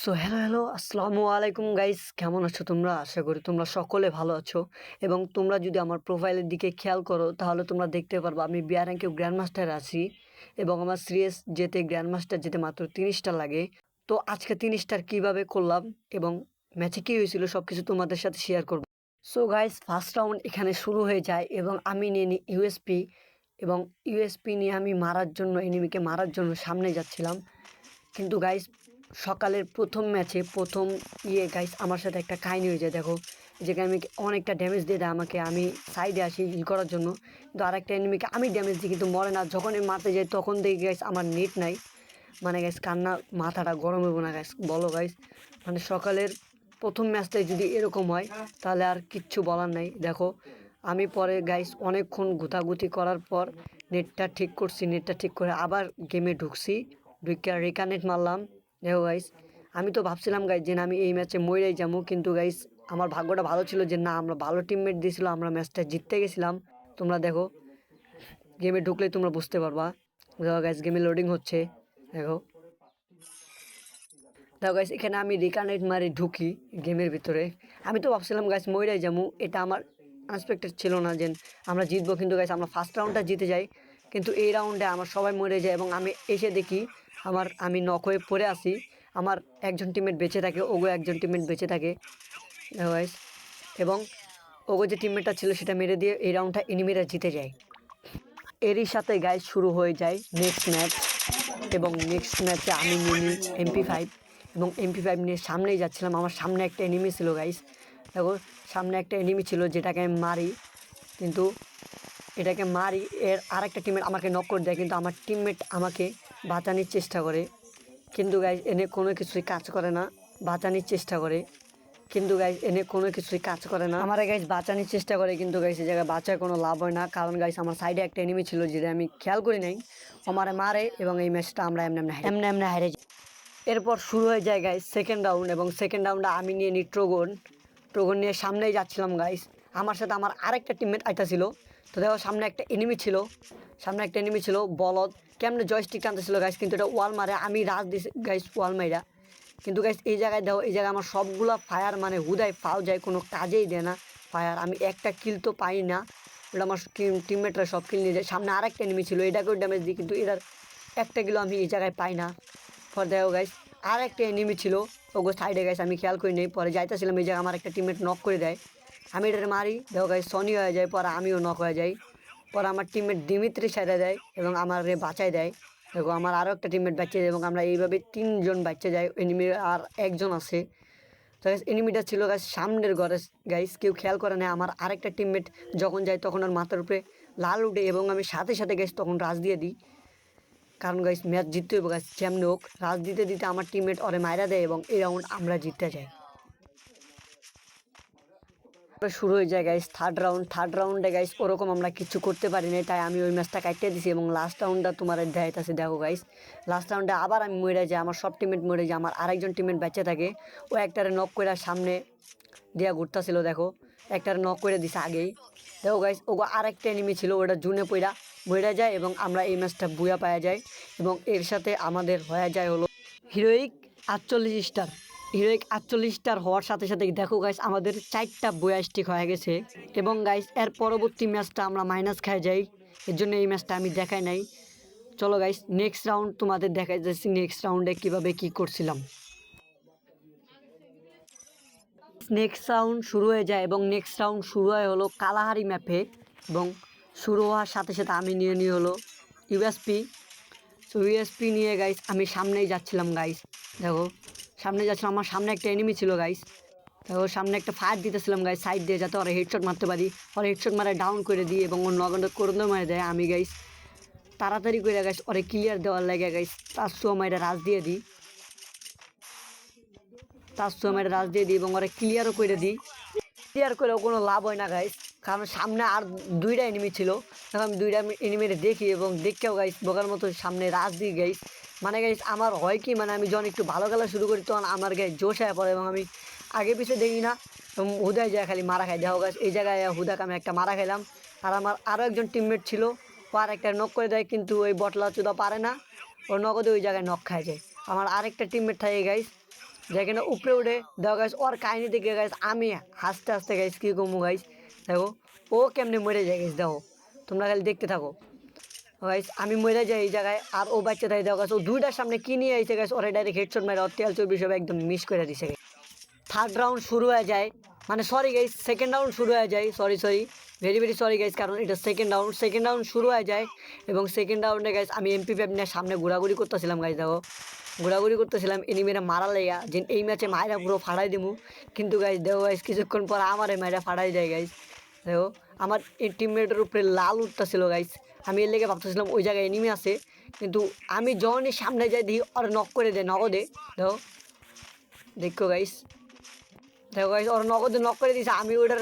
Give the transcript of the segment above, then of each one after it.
So hello hello আসসালামু আলাইকুম guys, কেমন আছো তোমরা? আশা করি তোমরা সকলে ভালো আছো। এবং তোমরা যদি আমার প্রোফাইলের দিকে খেয়াল করো তাহলে তোমরা দেখতে পারবে আমি বিআর র্যাঙ্কে গ্র্যান্ড মাস্টার আছি এবং আমার সিরিয়াস যেতে গ্র্যান্ড মাস্টার যেতে মাত্র 30 স্টার লাগে। তো আজকে 30 স্টার কীভাবে করলাম এবং ম্যাচে কী হয়েছিল সব কিছু তোমাদের সাথে শেয়ার করবো। সো গাইস, ফার্স্ট রাউন্ড এখানে শুরু হয়ে যায় এবং আমি নিয়ে নিই ইউএসপি এবং ইউএসপি নিয়ে আমি মারার জন্য এনিমিকে মারার জন্য সামনে যাচ্ছিলাম। কিন্তু গাইস, সকালের প্রথম ম্যাচে প্রথম গাইস আমার সাথে একটা কাহিনী হয়ে যায়। দেখো, যেখানে আমি অনেকটা ড্যামেজ দিয়ে দেয় আমাকে, আমি সাইডে আসি করার জন্য, কিন্তু আরেকটা এনিমিকে আমি ড্যামেজ দিই কিন্তু মরে না। যখন আমি মারতে যাই তখন দেখি গাইস আমার নেট নাই। মানে গাইস কান্না, মাথাটা গরম হইব না গাইস, বলো গাইস। মানে সকালের প্রথম ম্যাচটাই যদি এরকম হয় তাহলে আর কিচ্ছু বলার নাই। দেখো, আমি পরে গাইস অনেকক্ষণ গুতাগুতি করার পর নেটটা ঠিক করছি, নেটটা ঠিক করে আবার গেমে ঢুকছি, ঢুকে রিকানেট মারলাম। দেখো গাইস, আমি তো ভাবছিলাম গাইস যে না আমি এই ম্যাচে মরেই যাবো, কিন্তু গাইস আমার ভাগ্যটা ভালো ছিল যে না আমরা ভালো টিমমেট দিয়েছিল, আমরা ম্যাচটা জিততে গেছিলাম। তোমরা দেখো, গেমে ঢুকলেই তোমরা বুঝতে পারবা। দেখো গাইস, গেমে লোডিং হচ্ছে। দেখো দেখো গাইস, এখানে আমি রিকানেট মারি ঢুকি গেমের ভিতরে। আমি তো ভাবছিলাম গাইস মরেই যাবো, এটা আমার আনএক্সপেক্টেড ছিল না যে আমরা জিতবো, কিন্তু গাইস আমরা ফার্স্ট রাউন্ডটা জিতে যাই। কিন্তু এই রাউন্ডে আমার সবাই মরে যায় এবং আমি এসে দেখি আমি নক হয়ে পড়ে আসি। আমার একজন টিমমেট বেঁচে থাকে, ওগো একজন টিমমেট বেঁচে থাকে। দেখো গাইস, এবং ওগো যে টিমমেটটা ছিল সেটা মেরে দিয়ে এই রাউন্ডটা এনিমিরা জিতে যায়। এরই সাথে গাইস শুরু হয়ে যায় নেক্সট ম্যাচ এবং নেক্সট ম্যাচে আমি নিয়ে নিই MP5 এবং MP5 নিয়ে সামনেই যাচ্ছিলাম। আমার সামনে একটা এনিমি ছিল গাইস। দেখো, সামনে একটা এনিমি ছিল যেটাকে আমি মারি, কিন্তু এটাকে মারি, এর আরেকটা টিমমেট আমাকে নক করে দেয়, কিন্তু আমার টিমমেট আমাকে বাঁচানোর চেষ্টা করে, কিন্তু গাইস এনে কোনো কিছুই কাজ করে না। বাঁচানোর চেষ্টা করে, কিন্তু গাইস এনে কোনো কিছুই কাজ করে না। আমার গাইস বাঁচানোর চেষ্টা করে, কিন্তু গাইস এই জায়গায় বাঁচার কোনো লাভ হয় না, কারণ গাইস আমার সাইডে একটা এনিমি ছিল যেটা আমি খেয়াল করি নাই, আমারে মারে এবং এই ম্যাচটা আমরা এমনি এমনি হারে যাই। এরপর শুরু হয়ে যায় গাইস সেকেন্ড রাউন্ড এবং সেকেন্ড রাউন্ডে আমি নিয়ে নিই ট্রোগন। ট্রোগন নিয়ে সামনেই যাচ্ছিলাম গাইস, আমার সাথে আমার আরেকটা টিমমেট আইতাছিল। তো দেখো, সামনে একটা এনিমি ছিল, সামনে একটা এনিমি ছিল বলদ, কেমনে জয়স্টিক টানতেছিল গাইস, কিন্তু এটা ওয়াল মারে, আমি রাজ দিছি গাইস ওয়াল মাইরা। কিন্তু গাইস এই জায়গায় দেখো, এই জায়গায় আমার সবগুলা ফায়ার মানে হুদায় ফাও যায়, কোনো কাজেই দেয় না ফায়ার, আমি একটা কিল তো পাই না। ওটা আমার টিমমেটরা সব কিল নিয়ে যায়। সামনে আরেকটা এনিমি ছিল, এটাকেও ড্যামেজ দিই, কিন্তু এটার একটা কিলো আমি এই জায়গায় পাই না। পরে দেখো গাইস আর একটা এনিমি ছিল, ওগো সাইডে গাইস আমি খেয়াল করি নেই, পরে যাইতেছিলাম এই জায়গায় আমার একটা টিমমেট নক করে দেয়, আমি এটাকে মারি। দেখো গাইস সনি হয়ে যায়, পরে আমিও নক হয়ে যাই। পরে আমার টিমমেট দিমিত্রি সাইডে দেয় এবং আমার বাঁচাই দেয়। দেখো আমার আরও একটা টিমমেট বাঁচে যায় এবং আমরা এইভাবে তিনজন বাচ্চা যাই, এনিমি আর একজন আছে। তো গাইস এনিমিটা ছিল গাইস সামনের ঘরে গাইস, কেউ খেয়াল করে না। আমার আরেকটা টিমমেট যখন যায় তখন ওর মাথার উপরে লাল উঠে এবং আমি সাথে সাথে গাইস তখন রাজ দিয়ে দিই, কারণ গাইস ম্যাচ জিততে হবে গাইস যেমনি হোক। রাজ দিতে দিতে আমার টিমমেট ওরে মাইরা দেয় এবং এই রাউন্ড আমরা জিততে যাই। শুরু হয়ে যায় গাইস থার্ড রাউন্ডে গাইস ওরকম আমরা কিছু করতে পারি না, তাই আমি ওই ম্যাচটা কাটিয়ে দিছি এবং লাস্ট রাউন্ডটা তোমার দেখাইতেছে। দেখো গাইস, লাস্ট রাউন্ডে আবার আমি মরে যাই, আমার সব টিমমেট মরে যায়, আমার আরেকজন টিমমেট বেঁচে থাকে। ও একটারে নক করে সামনে দিয়া ঘুরতেছিল, দেখো একটারে নক করে দিছে আগেই। দেখো গাইস ওগো আরেকটা এনিমি ছিল, ওটা জুনে পইরা মরে যায় এবং আমরা এই ম্যাচটা বুয়া পাওয়া যায় এবং এর সাথে আমাদের হয়ে যায় হলো হিরোইক 48 স্টার। হিরোইক 48 স্টার হওয়ার সাথে সাথে দেখো গাইস আমাদের 4টা বয়া স্টিক হয়ে গেছে এবং গাইস এর পরবর্তী ম্যাচটা আমরা মাইনাস খাই যাই, এর জন্য এই ম্যাচটা আমি দেখাই নাই। চলো গাইস নেক্সট রাউন্ড তোমাদের দেখাই যাচ্ছি নেক্সট রাউন্ডে কীভাবে কী করছিলাম। নেক্সট রাউন্ড শুরু হয়ে যায় এবং নেক্সট রাউন্ড শুরু হয় হলো কালাহারি ম্যাপে এবং শুরু হওয়ার সাথে সাথে আমি নিয়ে নিয়ে হলো ইউএসপি। সো ইউএসপি নিয়ে গাইস আমি সামনেই যাচ্ছিলাম গাইস। দেখো সামনে যাচ্ছিলাম, আমার সামনে একটা এনিমি ছিল গাইস। দেখো সামনে একটা ফায়ার দিতেছিলাম গাইস সাইড দিয়ে, যাতে ওরা হেডশট মারতে পারি, ওরা হেডশট মারে ডাউন করে দিই এবং ওর নগণ্ড করন্দর মারে দেয়। আমি গাইস তাড়াতাড়ি করে গাইস ওরে ক্লিয়ার দেওয়ার লাগে গাইস তার সময় রাজ দিয়ে দিই, এবং ওরা ক্লিয়ারও করে দিই। ক্লিয়ার করেও কোনো লাভ হয় না গাইস, কারণ সামনে আর দুইটা এনিমি ছিল। তখন আমি দুইটা এনিমিরে দেখি এবং দেখেও গাইস বোকার মতো সামনে রাজ দিই গাইস। মানে গাইস আমার হয় কি, মানে আমি যখন একটু ভালো খেলা শুরু করি তখন আমার গায়ে জোশ হয়ে পড়ে এবং আমি আগে পিছিয়ে দেখি না এবং হুদায় যায় খালি মারা খাই। দেখো গাইস এই জায়গায় হুদাকে আমি একটা মারা খাইলাম, আর আমার আরও একজন টিমমেট ছিল, ও আর একটা নক করে দেয়, কিন্তু ওই বটলা চুদা পারে না, ওর নগদে ওই জায়গায় নক খায় যায়। আমার আরেকটা টিমমেট থাকে গাইস, যেখানে উপরে উঠে দেখো গাইস ওর কাহিনী দেখে গাইস আমি হাসতে হাসতে গাইস কী কমু গাইস। দেখো ও কেমনে মরে যায় গাইস, দেখো তোমরা খালি দেখতে থাকো গাইস। আমি মরে যাই এই জায়গায়, আর ও বাচ্চা তাই দেখো গাইস ও দুইটার সামনে কি নিয়ে আইছে গাইস, ওরা ডাইরেক্ট হেডশট মেরে ওর তেল চর্বি সব একদম মিস করে দিছে। থার্ড রাউন্ড শুরু হয়ে যায়, মানে সরি গাইস সেকেন্ড রাউন্ড শুরু হয়ে যায়, sorry very very sorry guys, কারণ এটা সেকেন্ড রাউন্ড শুরু হয়ে যায়। এবং সেকেন্ড রাউন্ডে গাইস আমি MP5 নিয়ে সামনে ঘোরাঘুরি করতেছিলাম গাইস। দেখো ঘোরাঘুরি করতেছিলাম এনিমিরা মারা লেগা যে এই ম্যাচে মায়েরা পুরো ফাড়াই দিমু, কিন্তু গাইস দেখো গাইস কিছুক্ষণ পর আমার এই মায়েরা ফাড়াই দেয় গাইস। দেখো আমার এই টিমমেটের উপরে লাল উঠতেছিল গাইস, আমি এর লেগে ভাবতেছিলাম ওই জায়গায় এনিমি আছে, কিন্তু আমি যখনই সামনে যাই দিই ওরা নক করে দেয় নগদে। দেখো দেখো গাইস, দেখো গাইস ওর নগদে নক করে দিয়েছে, আমি ওটার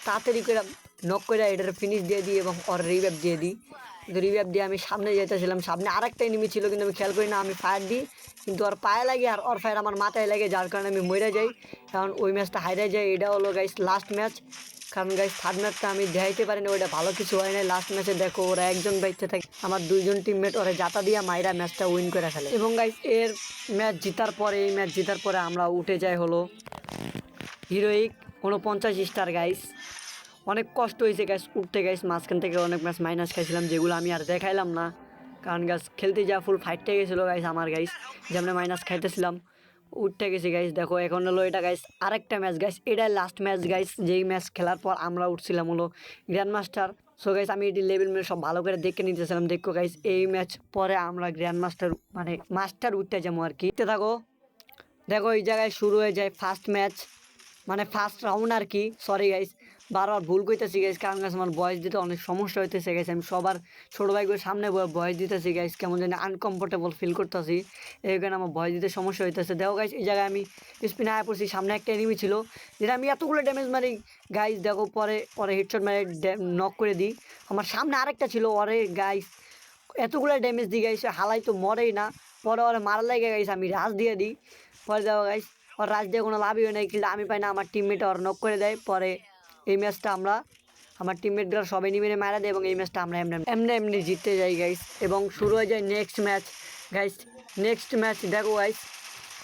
তাড়াতাড়ি করে নক করে এটার ফিনিশ দিয়ে দিই এবং ওর রিভাইভ দিয়ে দিই। কিন্তু রিভাইভ দিয়ে আমি সামনে যেতেছিলাম, সামনে আরেকটা এনিমি ছিল কিন্তু আমি খেয়াল করি না, আমি ফায়ার দিই কিন্তু ওর পায়ে লাগে আর ওর ফায়ার আমার মাথায় লাগে, যার কারণে আমি মরে যাই। কারণ ওই ম্যাচটা হাইরে যায়, এটা হলো গাইস লাস্ট ম্যাচ। কারণ গাইস থার্ড ম্যাচটা আমি দেখাইতে পারিনি, ওইটা ভালো কিছু হয় না। লাস্ট ম্যাচে দেখো ওরা একজন বাইতে থাকে, আমার দুইজন টিমমেট ওরা জাতা দিয়া মাইরা ম্যাচটা উইন করে ফেলে। এবং গাইস এর ম্যাচ জিতার পরে এই ম্যাচ জিতার পরে আমরা উঠে যাই হলো হিরোইক 49 স্টার গাইস। অনেক কষ্ট হয়েছে গাইস উঠতে গাইস, মাঝখান থেকে অনেক ম্যাচ মাইনাস খাইছিলাম যেগুলো আমি আর দেখাইলাম না, কারণ গাছ খেলতে যা ফুল ফাইটটা গেছিলো গাইস আমার গাইস, যেমন মাইনাস খাইতেছিলাম উঠতে গেছি গাইস। দেখো এখন হলো এটা গাইস আরেকটা ম্যাচ গাইস, এটাই লাস্ট ম্যাচ গাইস, যেই ম্যাচ খেলার পর আমরা উঠছিলাম হলো গ্র্যান্ড মাস্টার। সো গাইস আমি এটি লেভেল মেলে সব ভালো করে দেখে নিতেছিলাম। দেখো গাইস এই ম্যাচ পরে আমরা গ্র্যান্ড মাস্টার মানে মাস্টার উঠতে যাবো আর কি। থাকো দেখো এই জায়গায় শুরু হয়ে যায় ফার্স্ট ম্যাচ, মানে ফার্স্ট রাউন্ড আর কি। সরি গাইস বারবার ভুল করতেছি গাইস, কারণ গাছ আমার ভয়েস দিতে অনেক সমস্যা হইতেছে গাইস, আমি সবার ছোটো ভাইগুলোর সামনে ভয়েস দিতেছি গাইস, কেমন জানি আনকমফোর্টেবল ফিল করতেছি, এই কারণে আমার ভয়েস দিতে সমস্যা হইতেছে। দেখো গাইস এই জায়গায় আমি স্পিনে আয়া পড়ছি, সামনে একটা এনিমি ছিল যেটা আমি এতগুলো ড্যামেজ মারি গাইস। দেখো পরে পরে হেডশট মারে নক করে দিই, আমার সামনে আরেকটা ছিল ওরে গাইস এতগুলো ড্যামেজ দিই গাইস, হালাই তো মরেই না, পরে ওরা মারা লাগে গাইস আমি রাজ দিয়ে দিই। পরে দেখো গাইস ওর রাজ দিয়ে কোনো লাভই হয় না, কিন্তু আমি পাই না, আমার টিমমেট ওর নক করে দেয়। পরে এই ম্যাচটা আমরা আমার টিমমেটরা সবাই নিয়ে মারা দেয় এবং এই ম্যাচটা আমরা এমনি জিততে যাই গাইস। এবং শুরু হয়ে যায় next match guys. Next match দেখো গাইস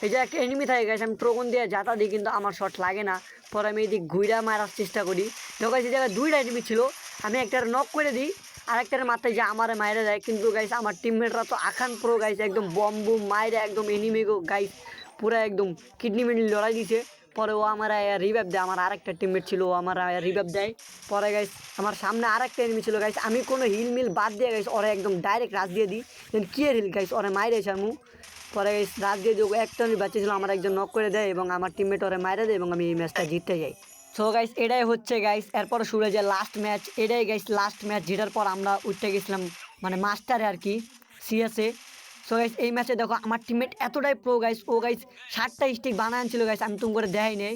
এই যে একটা এনিমি থাকে গাইস, আমি ট্রোকন দিয়ে যাতা দিই কিন্তু আমার শট লাগে না, পরে আমি এদিক ঘুইরা মারার চেষ্টা করি। দেখো গাইস এই জায়গায় দুইটা এনিমি ছিল, আমি একটার নক করে দিই আরেকটার মাথায় যে আমার মায়েরা দেয়, কিন্তু গাইস আমার টিমমেটরা তো আখান প্রো গাইস, একদম বম্বু মায়েরা একদম এনিমি গাইস পুরো একদম কিডনি মিডনি লড়াই দিছে। পরে ও আমার রিভাইভ দেয়, আমার আরেকটা টিমমেট ছিল ও আমার রিভাইভ দেয়। পরে গাইস আমার সামনে আরেকটা এনিমি ছিল গাইস, আমি কোনো হিল মিল বাদ দিয়ে গাইস ওরা একদম ডাইরেক্ট রাজ দিয়ে দিই, দেন কি হিল গাইস ওরা মাইরে আমি। পরে গাইস রাজ দিয়ে যোগ একটা বাচ্চা ছিল আমার একজন নক করে দেয় এবং আমার টিমমেট ওরা মাইরে দেয় এবং আমি এই ম্যাচটা জিততে যাই। সো গাইস এটাই হচ্ছে গাইস, এরপর শুরু হয়ে যায় লাস্ট ম্যাচ, এটাই গাইস লাস্ট ম্যাচ যেটার পর আমরা উঠতে গেছিলাম মানে মাস্টারে আর কি সিএসএ। সো গাইস এই ম্যাচে দেখো আমার টিমমেট এতটাই প্রো গাইস, ও গাইস 60টা স্টিক বানান ছিল গাইস, আমি তুমি করে দেখাই নেই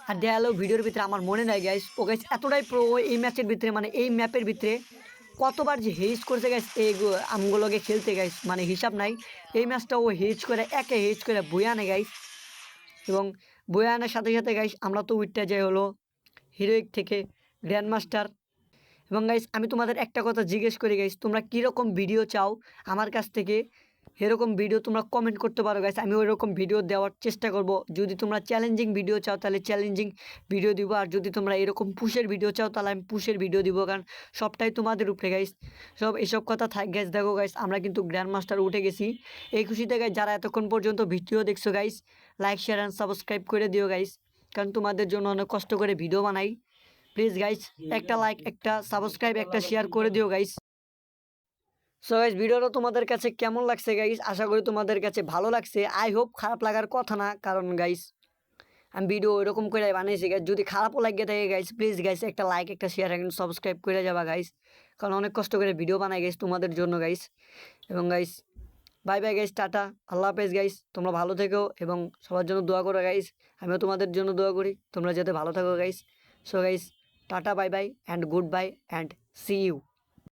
আর দেখালেও ভিডিওর ভিতরে আমার মনে নাই গাইস। ও গাইস এতটাই প্রো এই ম্যাচের ভিতরে মানে এই ম্যাপের ভিতরে কতবার যে হেজ করেছে গাইস এই আমগুলোকে খেলতে গাইস মানে হিসাব নাই। এই ম্যাচটা ও হেজ করে একে হেজ করে বয়ে আনে গাইস, এবং বয়ে আনার সাথে সাথে গাইস আমরা তো উঠতে যাই হলো হিরোইক থেকে গ্র্যান্ড মাস্টার। এবং গাইস আমি তোমাদের একটা কথা জিজ্ঞেস করি গাইস, তোমরা কীরকম ভিডিও চাও আমার কাছ থেকে, এরকম ভিডিও তোমরা কমেন্ট করতে পারো গাইস, আমি ওই রকম ভিডিও দেওয়ার চেষ্টা করব। যদি তোমরা চ্যালেঞ্জিং ভিডিও চাও তাহলে চ্যালেঞ্জিং ভিডিও দিব, আর যদি তোমরা এরকম পুশের ভিডিও চাও তাহলে আমি পুশের ভিডিও দিব, কারণ সবটাই তোমাদের উপরে গাইস। এসব কথা থাক গাইস। দেখো গাইস আমরা কিন্তু গ্র্যান্ড মাস্টার উঠে গেছি, এই খুশিতে গাইস যারা এতক্ষণ পর্যন্ত ভিডিও দেখছো guys like share and subscribe করে দিও গাইস, কারণ তোমাদের জন্য অনেক কষ্ট করে ভিডিও বানাই। প্লিজ গাইস একটা লাইক একটা সাবস্ক্রাইব একটা শেয়ার করে দিও গাইস। সো গাইস ভিডিওটা তোমাদের কাছে কেমন লাগছে গাইস, আশা করি তোমাদের কাছে ভালো লাগছে। আই হোপ খারাপ লাগার কথা না, কারণ গাইস আমি ভিডিও ওইরকম করে বানিয়েছি গাইস, যদি খারাপও লাগে থাকে গাইস প্লিজ গাইস একটা লাইক একটা শেয়ার একটা সাবস্ক্রাইব করে যাবা গাইস, কারণ অনেক কষ্ট করে ভিডিও বানাই গাইস তোমাদের জন্য গাইস। এবং guys bye bye guys, tata, Allah হাফেজ গাইস, তোমরা ভালো থেকো এবং সবার জন্য দোয়া করো গাইস, আমিও তোমাদের জন্য দোয়া করি তোমরা যাতে ভালো থাকো guys. So guys tata bye bye and good bye and see you.